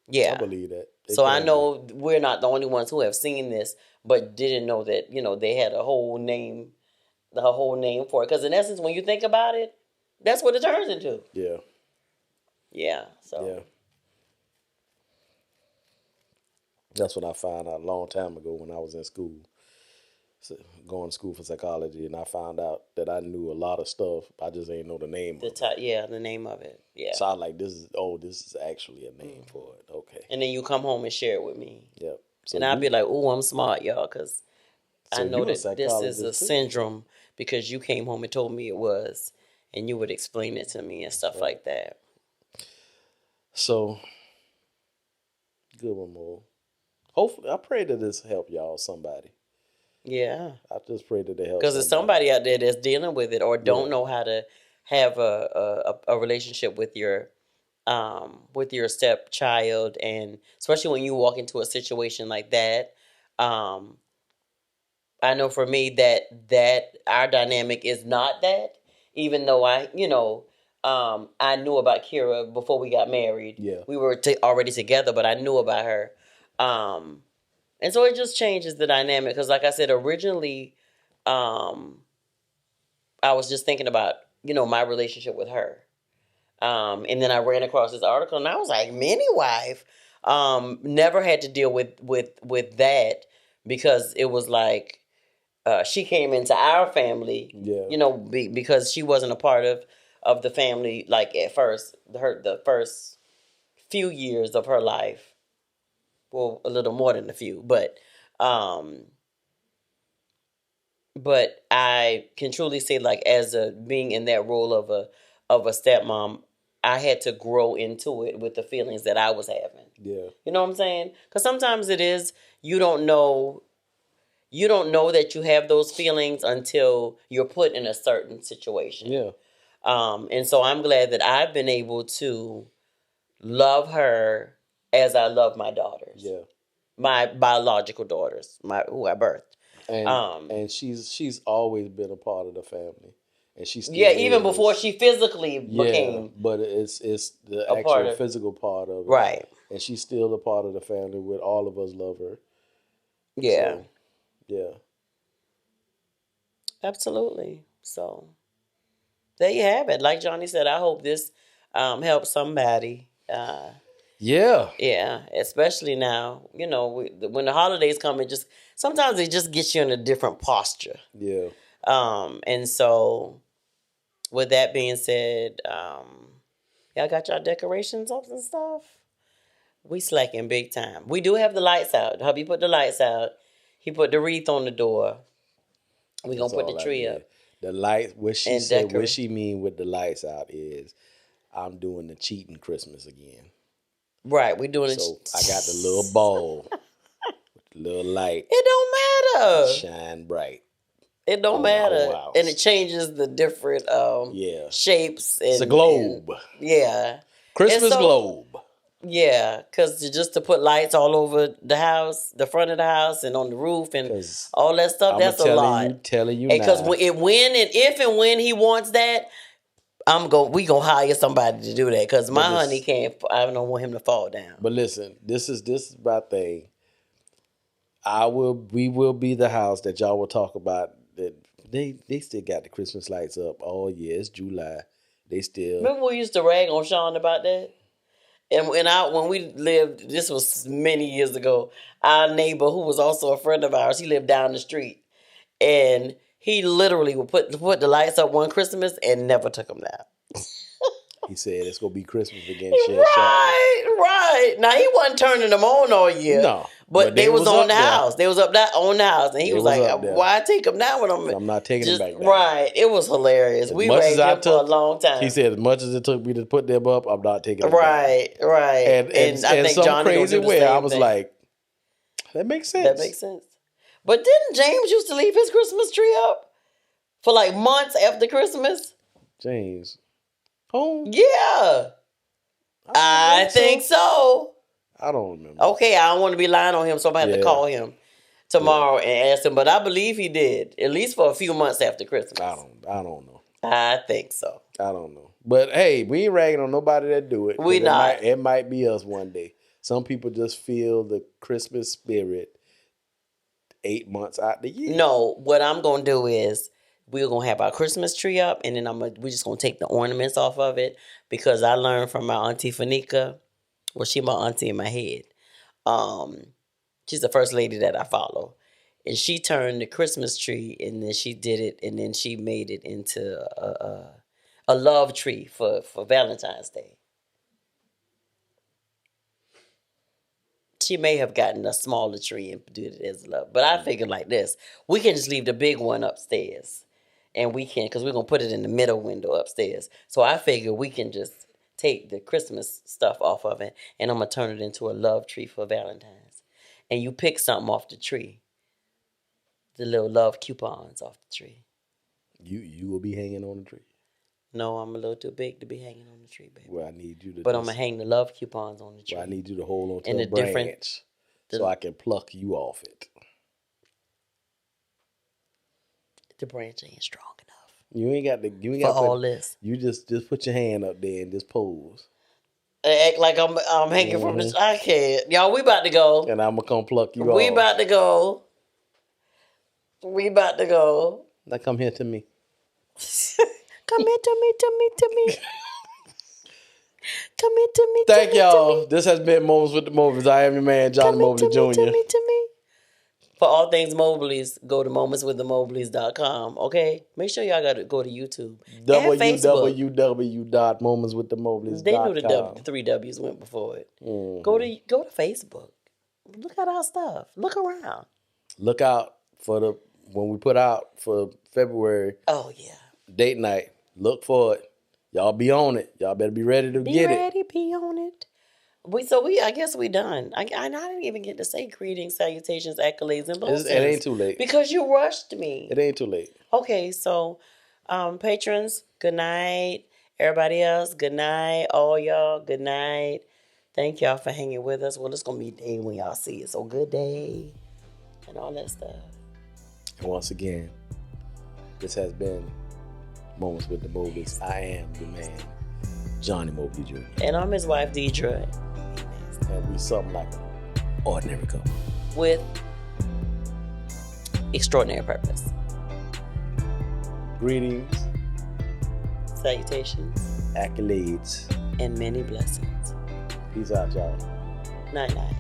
Yeah, I believe that. So I know we're not the only ones who have seen this, but didn't know that they had a whole name, for it. Because in essence, when you think about it, that's what it turns into. Yeah. Yeah. So. Yeah. That's what I found out a long time ago when I was in school, going to school for psychology, and I found out that I knew a lot of stuff. I just ain't know the name of it. Yeah, the name of it. Yeah. So I was like, this is actually a name for it. Okay. And then you come home and share it with me. Yep. So and I'll be like, "Oh, I'm smart, y'all, because I know that this is a syndrome because you came home and told me it was, and you would explain it to me and stuff like that." So, good one, Mo. Hopefully, I pray that this help y'all, somebody. Yeah. I just pray that it helps. Because there's somebody out there that's dealing with it or don't know how to have a relationship with your stepchild, and especially when you walk into a situation like that. I know for me that our dynamic is not that, even though I knew about Kira before we got married. Yeah. We were already together, but I knew about her. And so it just changes the dynamic because, like I said, originally, I was just thinking about my relationship with her, and then I ran across this article, and I was like, "Mini wife." Never had to deal with that because it was like she came into our family, because she wasn't a part of the family like at first. The first few years of her life, well, a little more than a few, um, but I can truly say, like, as a being in that role of a stepmom, I had to grow into it with the feelings that I was having. Yeah. You know what I'm saying? Because sometimes it is you don't know that you have those feelings until you're put in a certain situation. Yeah. And so I'm glad that I've been able to love her as I love my daughters. Yeah. My biological daughters, who I birthed. And she's always been a part of the family, and she still even before she physically became. But it's the a part actual of, physical part of it, right? And she's still a part of the family. With all of us love her. Yeah. So, yeah. Absolutely. So there you have it. Like Johnny said, I hope this helps somebody. Yeah. Yeah, especially now, when the holidays come, sometimes it just gets you in a different posture. Yeah. And so with that being said, y'all got y'all decorations up and stuff. We slacking big time. We do have the lights out. Hubby put the lights out. He put the wreath on the door. We That's gonna put the all I tree up did. The lights. What she and said. What decorate. she mean with the lights out is, I'm doing the cheating Christmas again. Right, we doing it. So I got the little ball, with the little light, It don't matter. shine bright It don't on the whole matter, house. and it changes the different Yeah. shapes. And, It's a globe. Yeah, Christmas and so, globe. Yeah, because just to put lights all over the house, the front of the house, and on the roof, and 'Cause all that stuff. I'm That's a lot. telling you Because now. if and when he wants that, we gonna hire somebody to do that. Because my honey can't. I don't want him to fall down. But listen, this is my thing. We will be the house that y'all will talk about. That they still got the Christmas lights up. Oh yeah, it's July. They still. Remember we used to rag on Sean about that? And when we lived, this was many years ago, our neighbor, who was also a friend of ours, he lived down the street. And he literally would put the lights up one Christmas and never took them down. He said it's gonna be Christmas again. Right. Now he wasn't turning them on all year. No, but they was on the house. They was up on the house, and he was like, "Why take them down when I'm not taking them back down." Right. It was hilarious. We ragged him for a long time. He said, as much as it took me to put them up, I'm not taking them right, down. Right. And I think some crazy way, I was like, that makes sense. That makes sense. But didn't James used to leave his Christmas tree up for like months after Christmas? James. Oh. Yeah. I think so. I don't remember. Okay, I don't want to be lying on him, so I'm going to have to call him tomorrow and ask him. But I believe he did, at least for a few months after Christmas. I don't know. I think so. I don't know. But hey, we ain't ragging on nobody that do it. We not. It might be us one day. Some people just feel the Christmas spirit 8 months out the year. No, what I'm going to do is we're going to have our Christmas tree up, and then we're just going to take the ornaments off of it, because I learned from my auntie Fanika. Well, she my auntie in my head. She's the first lady that I follow. And she turned the Christmas tree, and then she did it, and then she made it into a love tree for Valentine's Day. She may have gotten a smaller tree and did it as love. But I figured like this. We can just leave the big one upstairs. And we can, because we're going to put it in the middle window upstairs. So I figure we can just take the Christmas stuff off of it, and I'm going to turn it into a love tree for Valentine's. And you pick something off the tree. The little love coupons off the tree. You will be hanging on the tree. No, I'm a little too big to be hanging on the tree, baby. Well, I need you to. But I'm going to hang the love coupons on the tree. Well, I need you to hold on to and a branch so I can pluck you off it. The branch ain't strong enough. You ain't got all this. You just put your hand up there and just pose. Act like I'm hanging from the. I can't. Y'all, we about to go. And I'm gonna come pluck you off. We about to go. Now come here to me. Come here to me. Come here to me. Thank y'all. This has been Moments with the Mobleys. I am your man, Johnny Mobley Jr. To me. For all things Mobleys, go to momentswiththemobleys.com. Okay? Make sure y'all got to go to YouTube. www.momentswiththemobleys.com. They knew the 3 W's went before it. Mm-hmm. Go to Facebook. Look at our stuff. Look around. Look out for when we put out for February. Oh, yeah. Date night. Look for it. Y'all be on it. Y'all better be ready to get it. Be on it. I guess we done. I didn't even get to say greetings, salutations, accolades, and blessings. It ain't too late. Because you rushed me. It ain't too late. Okay, so patrons, good night. Everybody else, good night. All y'all, good night. Thank y'all for hanging with us. Well, it's going to be a day when y'all see it. So good day and all that stuff. And once again, this has been Moments with the Mobleys. I am the man, Johnny Mobley Jr. And I'm his wife, Deidre. And we something like an ordinary couple. With extraordinary purpose. Greetings. Salutations. Accolades. And many blessings. Peace out, y'all. Night, night.